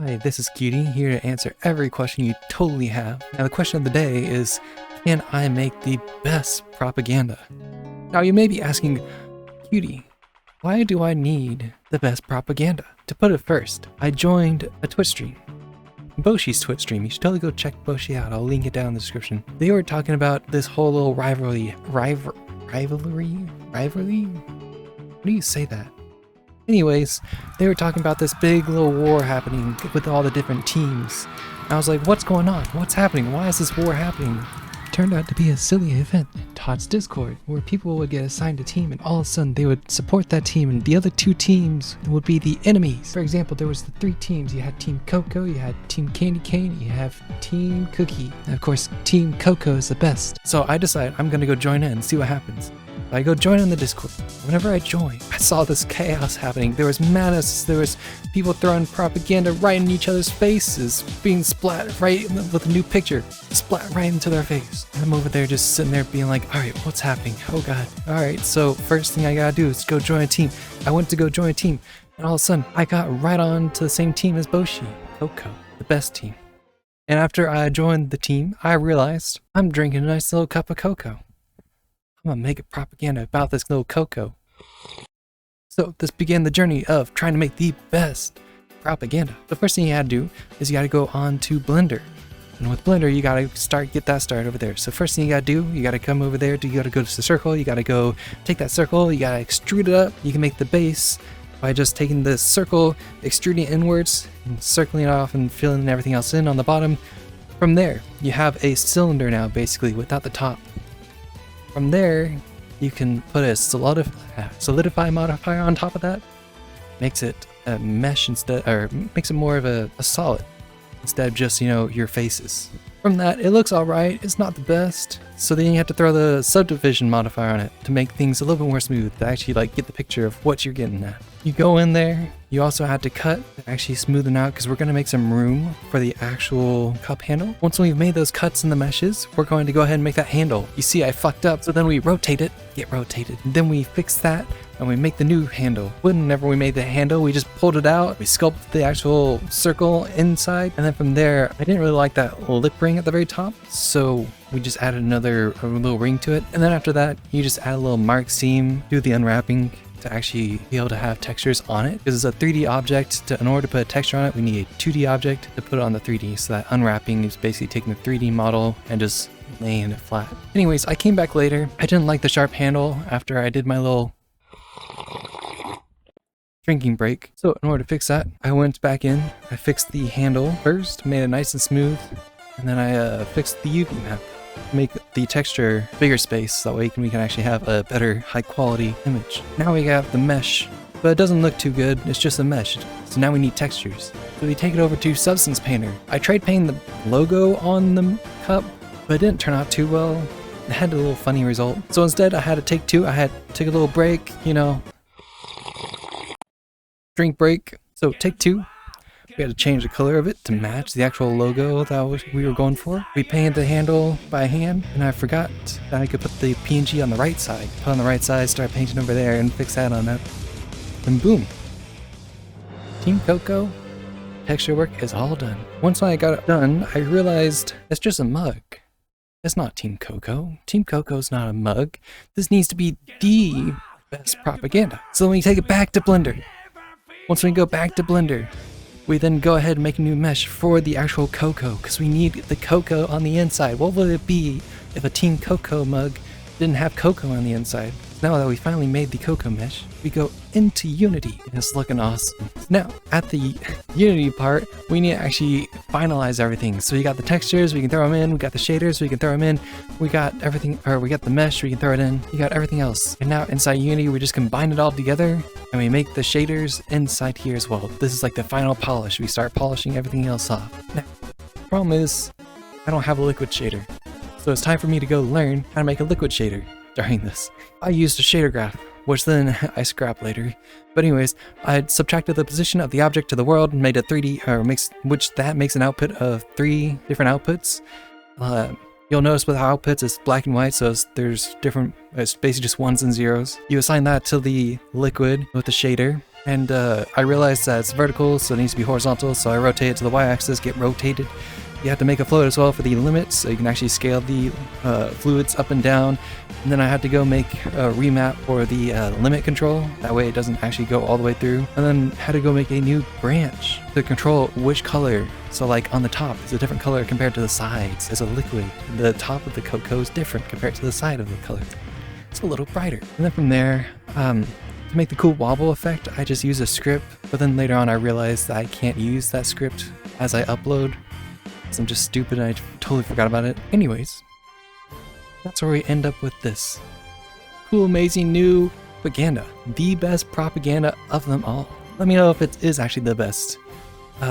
Hi, this is Cutie, here to answer every question you totally have. Now the question of the day is, can I make the best propaganda? Now you may be asking, Cutie, why do I need the best propaganda? To put it first, I joined a Twitch stream. Boshii's Twitch stream. You should totally go check Boshii out. I'll link it down in the description. They were talking about this whole little rivalry? How do you say that? Anyways, they were talking about this big little war happening with all the different teams. And I was like, what's going on? What's happening? Why is this war happening? It turned out to be a silly event in Todd's Discord, where people would get assigned a team and all of a sudden they would support that team and the other two teams would be the enemies. For example, there was the three teams. You had Team Coco, you had Team Candy Cane, you have Team Cookie. And of course, Team Coco is the best. So I decided I'm gonna go join in and see what happens. I go join in the Discord. Whenever I joined, I saw this chaos happening. There was madness, there was people throwing propaganda right in each other's faces, being splat right with a new picture, splat right into their face. And I'm over there just sitting there being like, all right, what's happening? Oh God. All right, so first thing I gotta do is go join a team. I went to go join a team, and all of a sudden, I got right on to the same team as Boshii, Coco, the best team. And after I joined the team, I realized I'm drinking a nice little cup of cocoa. I'm gonna make a propaganda about this little cocoa. So this began the journey of trying to make the best propaganda. The first thing you gotta do is you gotta go on to Blender. And with Blender, you gotta get that started over there. So first thing you gotta do, you gotta come over there, you gotta go to the circle, you gotta go take that circle, you gotta extrude it up. You can make the base by just taking the circle, extruding it inwards, and circling it off and filling everything else in on the bottom. From there, you have a cylinder now, basically, without the top. From there, you can put a solidify modifier on top of that. Makes it a mesh instead, or makes it more of a solid instead of just, your faces. From that, it looks alright. It's not the best. So then you have to throw the subdivision modifier on it to make things a little bit more smooth, to actually get the picture of what you're getting at. You go in there, you also have to cut to actually smoothen out, because we're going to make some room for the actual cup handle. Once we've made those cuts in the meshes, we're going to go ahead and make that handle. You see, I fucked up, so then we rotate it, get rotated. And then we fix that, and we make the new handle. Whenever we made the handle, we just pulled it out, we sculpted the actual circle inside, and then from there, I didn't really like that lip ring at the very top, so we just added another little ring to it. And then after that, you just add a little mark seam, do the unwrapping to actually be able to have textures on it. Because it's a 3D object, in order to put a texture on it, we need a 2D object to put it on the 3D. So that unwrapping is basically taking the 3D model and just laying it flat. Anyways, I came back later. I didn't like the sharp handle after I did my little drinking break. So in order to fix that, I went back in, I fixed the handle first, made it nice and smooth, and then I fixed the UV map. Make the texture bigger space, so that way we can actually have a better high quality image. Now we have the mesh, but it doesn't look too good, it's just a mesh. So now we need textures. So we take it over to Substance Painter. I tried painting the logo on the cup, but it didn't turn out too well. It had a little funny result. So instead I had to take two, I had to take a little break, drink break. So take two. We had to change the color of it to match the actual logo that we were going for. We painted the handle by hand, and I forgot that I could put the PNG on the right side. Put on the right side, start painting over there, and fix that on that. And boom. Team Coco, texture work is all done. Once I got it done, I realized it's just a mug. It's not Team Coco. Team Coco's not a mug. This needs to be the best propaganda. So then we take it back to Blender. Once we go back to Blender, we then go ahead and make a new mesh for the actual cocoa, because we need the cocoa on the inside. What would it be if a Team Coco mug didn't have cocoa on the inside? Now that we finally made the cocoa mesh, we go into Unity, and it's looking awesome. Now, at the Unity part, we need to actually finalize everything. So we got the textures, we can throw them in, we got the shaders, we can throw them in, we got everything, or we got the mesh, we can throw it in, we got everything else. And now inside Unity, we just combine it all together, and we make the shaders inside here as well. This is like the final polish. We start polishing everything else off. Now, the problem is, I don't have a liquid shader. So it's time for me to go learn how to make a liquid shader during this. I used a shader graph, which then I scrapped later. But anyways, I had subtracted the position of the object to the world and made a 3D, which makes an output of 3 different outputs. You'll notice with outputs it's black and white, so it's basically just ones and zeros. You assign that to the liquid with the shader, And I realized that it's vertical, so it needs to be horizontal, so I rotate it to the y-axis, get rotated. You have to make a float as well for the limits, so you can actually scale the fluids up and down. And then I had to go make a remap for the limit control, that way it doesn't actually go all the way through. And then had to go make a new branch to control which color. So like on the top, it's a different color compared to the sides. It's a liquid. The top of the cocoa is different compared to the side of the color. It's a little brighter. And then from there, to make the cool wobble effect, I just use a script, but then later on I realized that I can't use that script as I upload. I'm just stupid and I totally forgot about it. Anyways, that's where we end up with this. Cool, amazing new propaganda. The best propaganda of them all. Let me know if it is actually the best.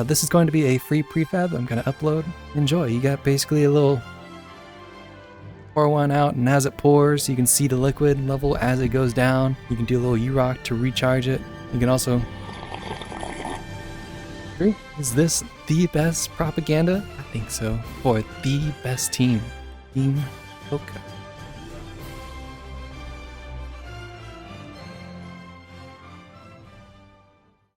This is going to be a free prefab I'm going to upload. Enjoy. You got basically a little pour one out, and as it pours, you can see the liquid level as it goes down. You can do a little U-rock to recharge it. You can also... Is this the best propaganda? I think so. For the best team. Team Poca.